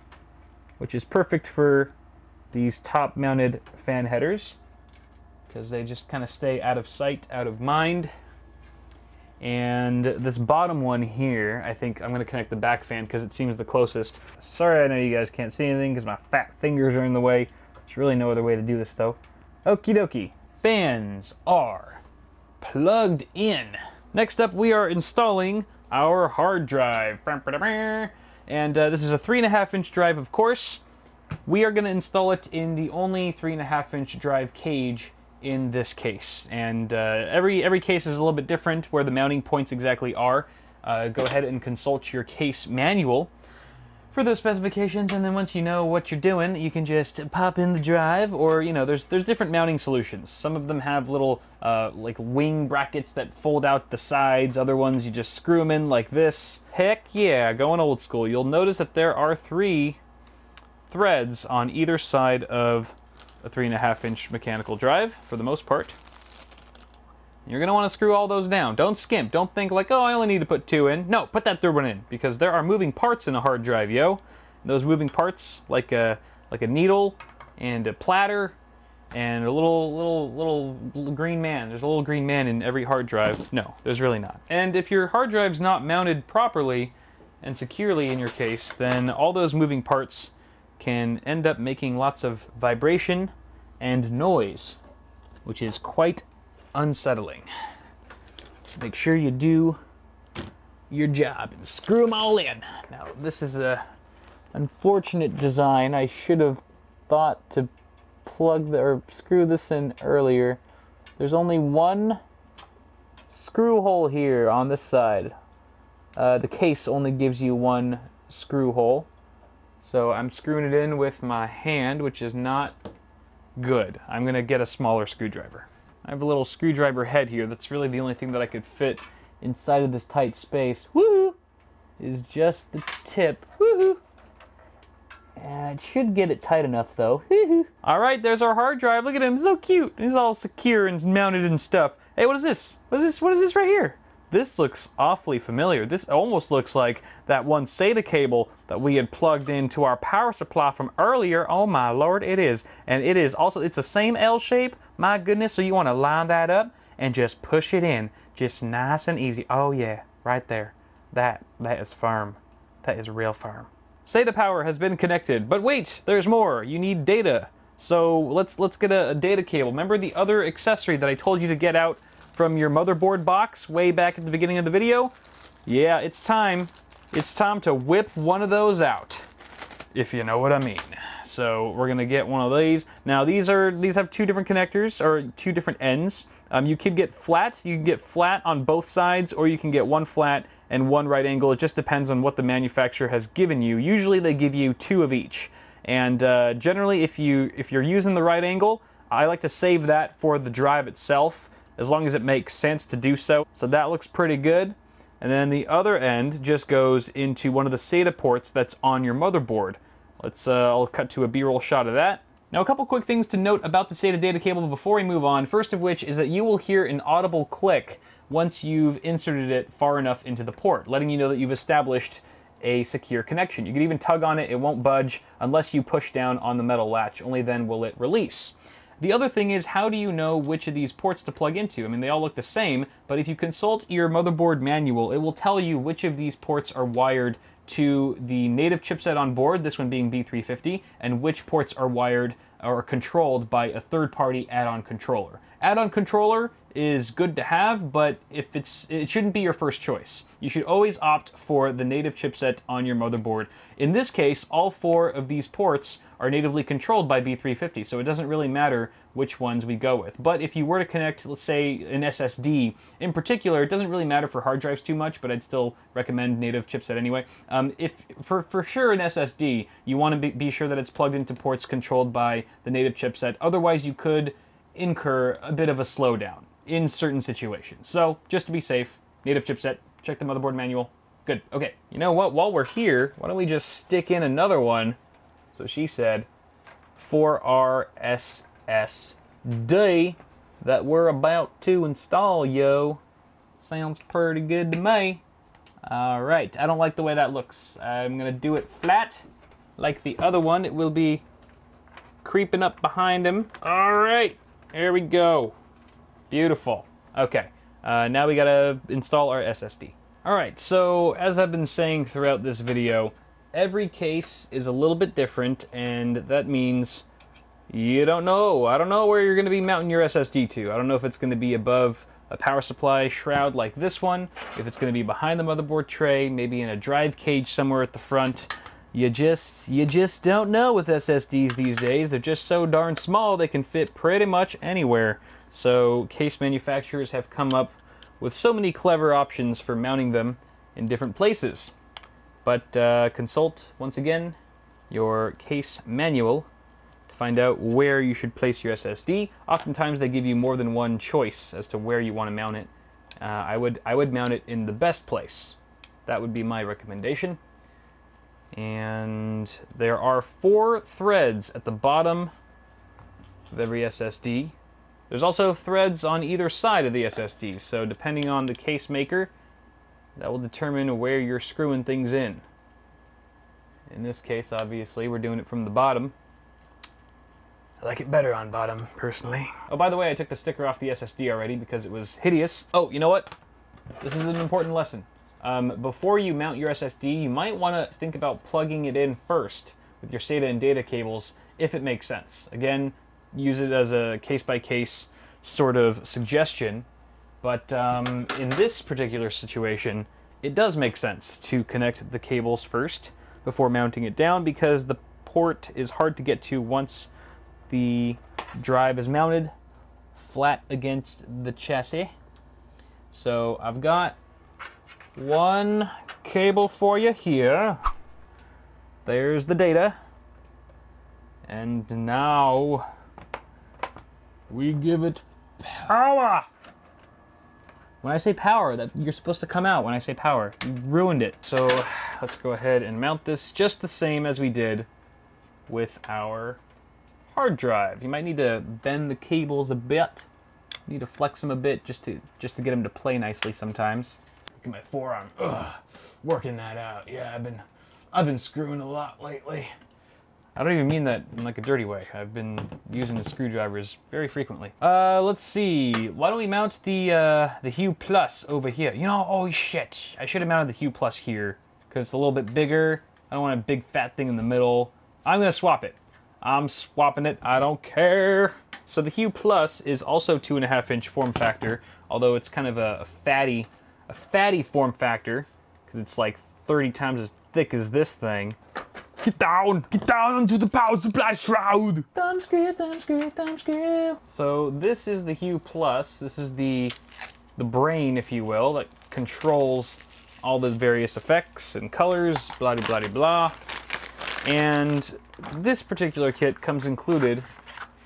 which is perfect for these top-mounted fan headers because they just kind of stay out of sight, out of mind. And this bottom one here, I think I'm going to connect the back fan because it seems the closest. Sorry, I know you guys can't see anything because my fat fingers are in the way. There's really no other way to do this though. Okie dokie. Fans are plugged in. Next up, we are installing our hard drive. And this is a 3.5-inch drive, of course. We are going to install it in the only 3.5-inch drive cage in this case. And every case is a little bit different where the mounting points exactly are. Go ahead and consult your case manual for those specifications, and then once you know what you're doing, you can just pop in the drive, or, you know, there's different mounting solutions. Some of them have little, like wing brackets that fold out the sides. Other ones, you just screw them in like this. Heck yeah, going old school. You'll notice that there are 3 threads on either side of a 3.5-inch mechanical drive, for the most part. You're going to want to screw all those down. Don't skimp. Don't think like, oh, I only need to put 2 in. No, put that 3rd one in, because there are moving parts in a hard drive, yo. And those moving parts, like a needle and a platter and a little green man. There's a little green man in every hard drive. No, there's really not. And if your hard drive's not mounted properly and securely in your case, then all those moving parts can end up making lots of vibration and noise, which is quite unsettling. So make sure you do your job and screw them all in. Now, this is a unfortunate design. I should have thought to plug or screw this in earlier. There's only one screw hole here on this side. The case only gives you one screw hole. So I'm screwing it in with my hand, which is not good. I'm going to get a smaller screwdriver. I have a little screwdriver head here. That's really the only thing that I could fit inside of this tight space. Woohoo! Is just the tip. Woohoo! It should get it tight enough though. All right, there's our hard drive. Look at him, so cute. He's all secure and mounted and stuff. Hey, what is this? What is this right here? This looks awfully familiar. This almost looks like that one SATA cable that we had plugged into our power supply from earlier. Oh my lord, it is. And it is also, it's the same L shape. My goodness, so you want to line that up and just push it in. Just nice and easy. Oh yeah, right there. That is firm. That is real firm. SATA power has been connected, but wait, there's more. You need data. So let's get a data cable. Remember the other accessory that I told you to get out from your motherboard box way back at the beginning of the video? Yeah, it's time. It's time to whip one of those out, if you know what I mean. So we're gonna get one of these. Now these have two different connectors, or two different ends. You could get flat. You can get flat on both sides, or you can get one flat and one right angle. It just depends on what the manufacturer has given you. Usually they give you two of each. And generally, if you're using the right angle, I like to save that for the drive itself, as long as it makes sense to do so. So that looks pretty good. And then the other end just goes into one of the SATA ports that's on your motherboard. I'll cut to a B-roll shot of that. Now, a couple quick things to note about the SATA data cable before we move on. First of which is that you will hear an audible click once you've inserted it far enough into the port, letting you know that you've established a secure connection. You can even tug on it, it won't budge unless you push down on the metal latch. Only then will it release. The other thing is, how do you know which of these ports to plug into? I mean, they all look the same, but if you consult your motherboard manual, it will tell you which of these ports are wired to the native chipset on board, this one being B350, and which ports are wired or controlled by a third-party add-on controller. Add-on controller is good to have, but it shouldn't be your first choice. You should always opt for the native chipset on your motherboard. In this case, all four of these ports are natively controlled by B350, so it doesn't really matter which ones we go with. But if you were to connect, let's say, an SSD, in particular, it doesn't really matter for hard drives too much, but I'd still recommend native chipset anyway. If for sure an SSD, you want to be sure that it's plugged into ports controlled by the native chipset. Otherwise, you could incur a bit of a slowdown in certain situations. So, just to be safe, native chipset, check the motherboard manual. Good, okay. You know what, while we're here, why don't we just stick in another one, so she said, for our SSD that we're about to install, yo. Sounds pretty good to me. Alright, I don't like the way that looks. I'm gonna do it flat, like the other one. It will be creeping up behind him. Alright, here we go. Beautiful. Okay, now we gotta install our SSD. Alright, so as I've been saying throughout this video, every case is a little bit different, and that means you don't know. I don't know where you're gonna be mounting your SSD to. I don't know if it's gonna be above a power supply shroud like this one, if it's gonna be behind the motherboard tray, maybe in a drive cage somewhere at the front. You just don't know with SSDs these days. They're just so darn small they can fit pretty much anywhere. So case manufacturers have come up with so many clever options for mounting them in different places. But consult, once again, your case manual to find out where you should place your SSD. Oftentimes they give you more than one choice as to where you want to mount it. I would mount it in the best place. That would be my recommendation. And there are 4 threads at the bottom of every SSD. There's also threads on either side of the SSD, so depending on the case maker, that will determine where you're screwing things in. In this case, obviously, we're doing it from the bottom. I like it better on bottom, personally. Oh, by the way, I took the sticker off the SSD already because it was hideous. Oh, you know what? This is an important lesson. Before you mount your SSD, you might want to think about plugging it in first with your SATA and data cables, if it makes sense. Again, use it as a case-by-case sort of suggestion, but in this particular situation, it does make sense to connect the cables first before mounting it down, because the port is hard to get to once the drive is mounted flat against the chassis. So I've got one cable for you here. There's the data. And now we give it power. When I say power, that you're supposed to come out when I say power. You ruined it. So let's go ahead and mount this just the same as we did with our hard drive. You might need to bend the cables a bit. You need to flex them a bit just to get them to play nicely sometimes. Look at my forearm. Ugh, working that out. Yeah, I've been screwing a lot lately. I don't even mean that in like a dirty way. I've been using the screwdrivers very frequently. Let's see. Why don't we mount the Hue Plus over here? You know, oh shit. I should have mounted the Hue Plus here because it's a little bit bigger. I I don't want a big fat thing in the middle. I'm gonna swap it. I'm swapping it, I don't care. So the Hue Plus is also 2.5-inch form factor, although it's kind of a fatty form factor, because it's like 30 times as thick as this thing. Get down onto the power supply shroud. Thumb screw, thumb screw, thumb screw. So this is the Hue Plus. This is the brain, if you will, that controls all the various effects and colors, blah blah blah blah. And this particular kit comes included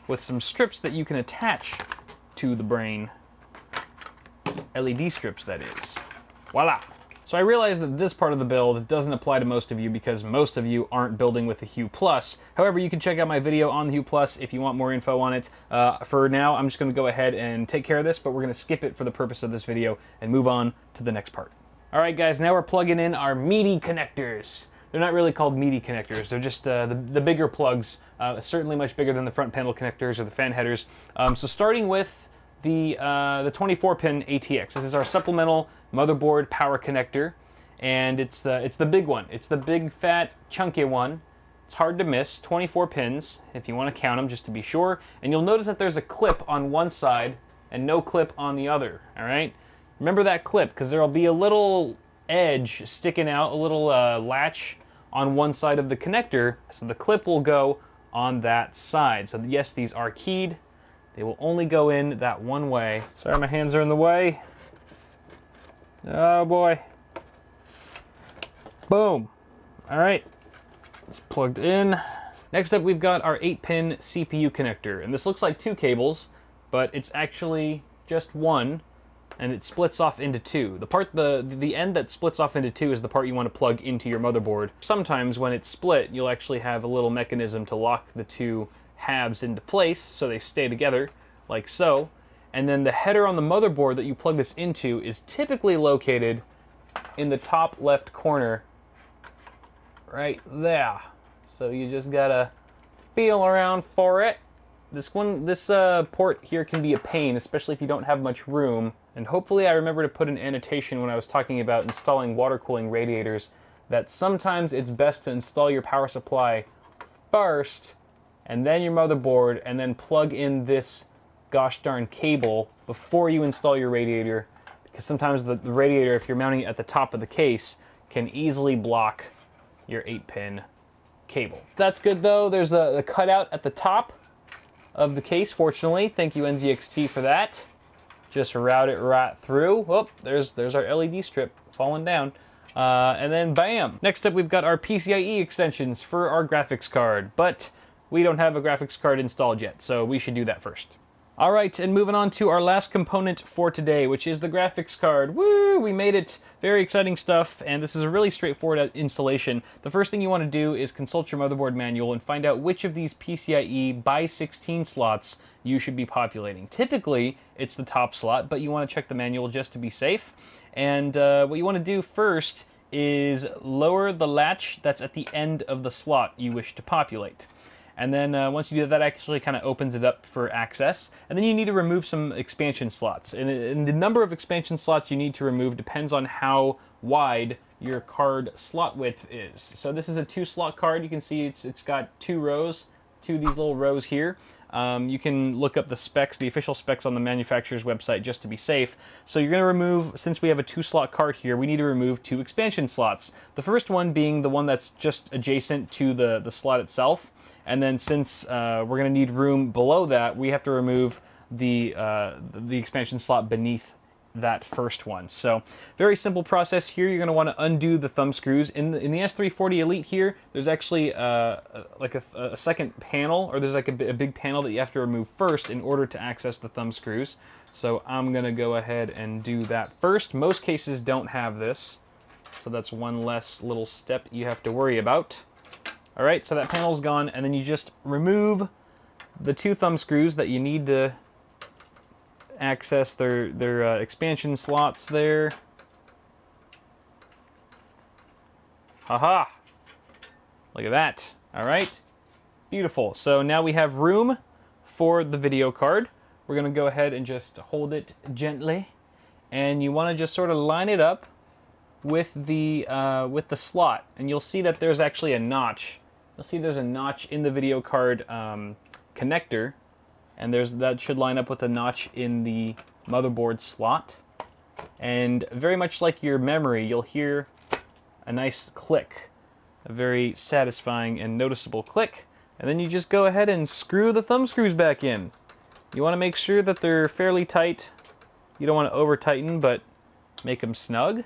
with some strips that you can attach to the brain. LED strips, that is. Voila! So I realize that this part of the build doesn't apply to most of you because most of you aren't building with the Hue Plus. However, you can check out my video on the Hue Plus if you want more info on it. For now, I'm just going to go ahead and take care of this, but we're going to skip it for the purpose of this video and move on to the next part. All right, guys, now we're plugging in our meaty connectors. They're not really called meaty connectors. They're just the bigger plugs, certainly much bigger than the front panel connectors or the fan headers. So starting with the 24-pin ATX. This is our supplemental motherboard power connector, and it's the big one. It's the big, fat, chunky one. It's hard to miss. 24 pins, if you want to count them, just to be sure. And you'll notice that there's a clip on one side and no clip on the other. All right. Remember that clip, because there'll be a little edge sticking out, a little latch on one side of the connector, so the clip will go on that side. So yes, these are keyed. They will only go in that one way. Sorry, my hands are in the way. Oh boy. Boom. All right, it's plugged in. Next up, we've got our 8-pin CPU connector, and this looks like 2 cables, but it's actually just one, and it splits off into 2. The end that splits off into 2 is the part you want to plug into your motherboard. Sometimes when it's split, you'll actually have a little mechanism to lock the 2 halves into place so they stay together, like so. And then the header on the motherboard that you plug this into is typically located in the top left corner, right there. So you just gotta feel around for it. This port here can be a pain, especially if you don't have much room. And hopefully I remember to put an annotation when I was talking about installing water cooling radiators that sometimes it's best to install your power supply first, and then your motherboard, and then plug in this gosh darn cable before you install your radiator, because sometimes the radiator, if you're mounting it at the top of the case, can easily block your 8-pin cable. That's good though. There's a cutout at the top of the case, fortunately. Thank you, NZXT, for that. Just route it right through. Whoop, there's our LED strip falling down. And then bam! Next up, we've got our PCIe extensions for our graphics card, but we don't have a graphics card installed yet, so we should do that first. All right, and moving on to our last component for today, which is the graphics card. Woo! We made it. Very exciting stuff, and this is a really straightforward installation. The first thing you want to do is consult your motherboard manual and find out which of these PCIe by 16 slots you should be populating. Typically, it's the top slot, but you want to check the manual just to be safe. And what you want to do first is lower the latch that's at the end of the slot you wish to populate. And then once you do that, that actually kind of opens it up for access. And then you need to remove some expansion slots. And the number of expansion slots you need to remove depends on how wide your card slot width is. So this is a 2-slot card. You can see it's got 2 rows, 2 of these little rows here. You can look up the specs, the official specs on the manufacturer's website just to be safe. So you're going to remove, since we have a 2-slot card here, we need to remove 2 expansion slots. The first one being the one that's just adjacent to the slot itself. And then since we're going to need room below that, we have to remove the expansion slot beneath that first one. So very simple process here. You're going to want to undo the thumb screws. In the S340 Elite here, there's actually like a second panel, or there's like a big panel that you have to remove first in order to access the thumb screws. So I'm going to go ahead and do that first. Most cases don't have this, so that's one less little step you have to worry about. All right, so that panel's gone, and then you just remove the 2 thumb screws that you need to access their expansion slots there. Haha! Look at that. All right, beautiful. So now we have room for the video card. We're gonna go ahead and just hold it gently, and you want to just sort of line it up with the slot, and you'll see that there's actually a notch. You'll see there's a notch in the video card connector, and that should line up with a notch in the motherboard slot. And very much like your memory, you'll hear a nice click, a very satisfying and noticeable click, and then you just go ahead and screw the thumb screws back in. You want to make sure that they're fairly tight. You don't want to over tighten, but make them snug.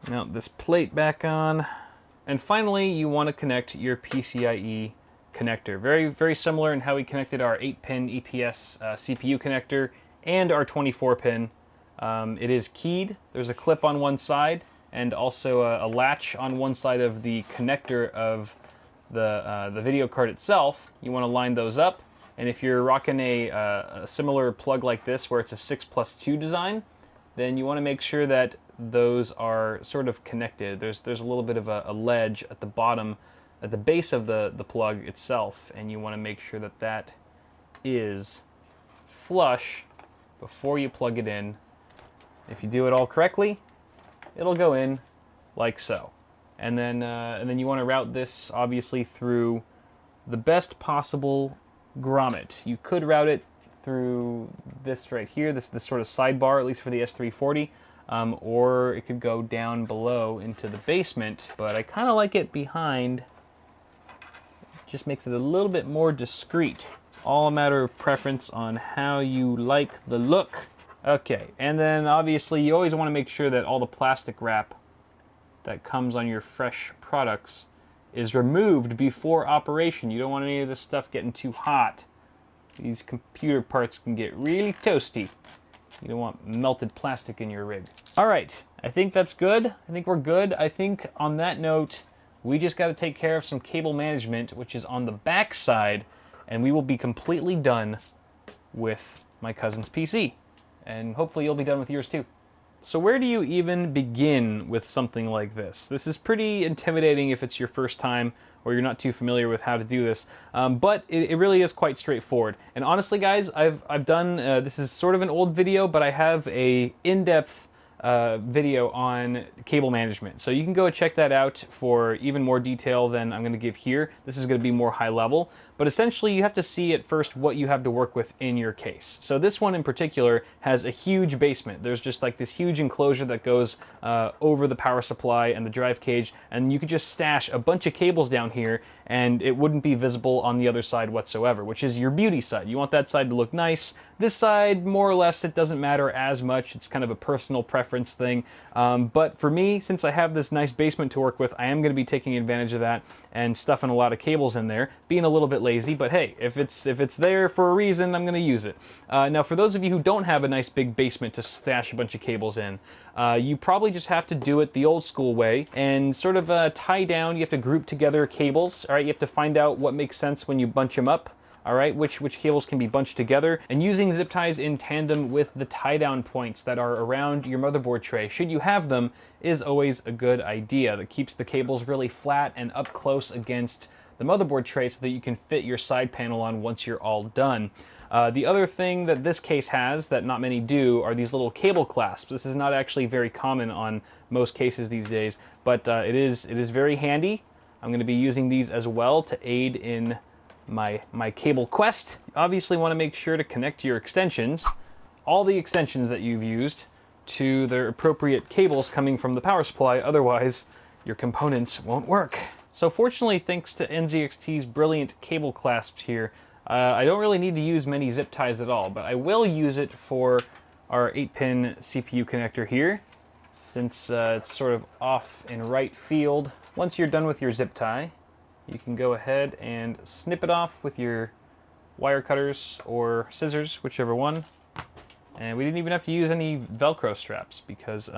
Mount this plate back on. And finally, you want to connect your PCIe connector. Very, very similar in how we connected our 8-pin EPS CPU connector and our 24-pin. It is keyed. There's a clip on one side and also a latch on one side of the connector of the video card itself. You want to line those up. And if you're rocking a similar plug like this where it's a 6+2 design, then you want to make sure that those are sort of connected. There's a little bit of a ledge at the bottom, at the base of the plug itself, and you want to make sure that that is flush before you plug it in. If you do it all correctly, it'll go in like so. And then you want to route this obviously through the best possible grommet. You could route it through this right here, this sort of sidebar, at least for the S340, or it could go down below into the basement, but I kind of like it behind. It just makes it a little bit more discreet. It's all a matter of preference on how you like the look. Okay, and then obviously you always want to make sure that all the plastic wrap that comes on your fresh products is removed before operation. You don't want any of this stuff getting too hot. These computer parts can get really toasty. You don't want melted plastic in your rig. All right, I think that's good. I think we're good. I think on that note, we just got to take care of some cable management, which is on the back side, and we will be completely done with my cousin's PC. And hopefully you'll be done with yours too. So where do you even begin with something like this? This is pretty intimidating if it's your first time or you're not too familiar with how to do this, but it really is quite straightforward. And honestly, guys, I've done, this is sort of an old video, but I have a in-depth video on cable management. So you can go check that out for even more detail than I'm going to give here. This is going to be more high level, but essentially you have to see at first what you have to work with in your case. So this one in particular has a huge basement. There's just like this huge enclosure that goes over the power supply and the drive cage, and you could just stash a bunch of cables down here and it wouldn't be visible on the other side whatsoever, which is your beauty side. You want that side to look nice. This side, more or less, it doesn't matter as much. It's kind of a personal preference thing. But for me, since I have this nice basement to work with, I am going to be taking advantage of that and stuffing a lot of cables in there, being a little bit lazy, but hey, if it's there for a reason, I'm going to use it. Now, for those of you who don't have a nice big basement to stash a bunch of cables in, you probably just have to do it the old school way and sort of tie down. You have to group together cables, all right? You have to find out what makes sense when you bunch them up. All right, which cables can be bunched together, and using zip ties in tandem with the tie down points that are around your motherboard tray, should you have them, is always a good idea. That keeps the cables really flat and up close against the motherboard tray so that you can fit your side panel on once you're all done. The other thing that this case has that not many do are these little cable clasps. This is not actually very common on most cases these days, but it is very handy. I'm going to be using these as well to aid in my cable quest. You obviously want to make sure to connect your extensions, all the extensions that you've used, to their appropriate cables coming from the power supply, otherwise your components won't work. So fortunately, thanks to NZXT's brilliant cable clasps here, I don't really need to use many zip ties at all, but I will use it for our 8-pin CPU connector here, since it's sort of off in right field. Once you're done with your zip tie, you can go ahead and snip it off with your wire cutters or scissors, whichever one. And we didn't even have to use any Velcro straps because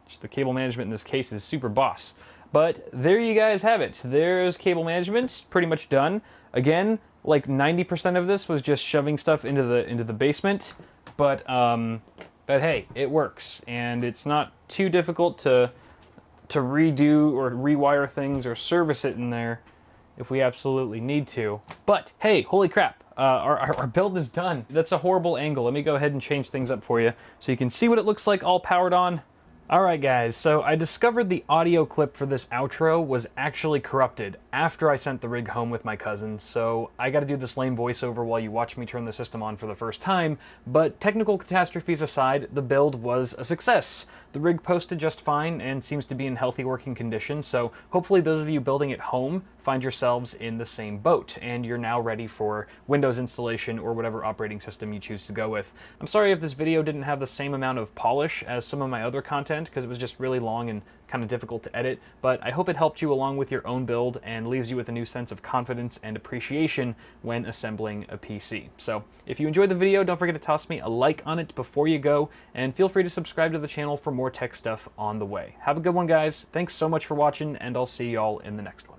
just the cable management in this case is super boss. But there you guys have it. There's cable management, pretty much done. Again, like 90% of this was just shoving stuff into the basement, but hey, it works, and it's not too difficult to redo or rewire things or service it in there if we absolutely need to. But hey, holy crap, our build is done. That's a horrible angle. Let me go ahead and change things up for you so you can see what it looks like all powered on. Alright guys, so I discovered the audio clip for this outro was actually corrupted after I sent the rig home with my cousin, so I gotta do this lame voiceover while you watch me turn the system on for the first time, but technical catastrophes aside, the build was a success. The rig posted just fine and seems to be in healthy working condition, so hopefully those of you building at home find yourselves in the same boat, and you're now ready for Windows installation or whatever operating system you choose to go with. I'm sorry if this video didn't have the same amount of polish as some of my other content, because it was just really long and kind of difficult to edit, but I hope it helped you along with your own build and leaves you with a new sense of confidence and appreciation when assembling a PC. So if you enjoyed the video, don't forget to toss me a like on it before you go, and feel free to subscribe to the channel for more tech stuff on the way. Have a good one, guys. Thanks so much for watching, and I'll see y'all in the next one.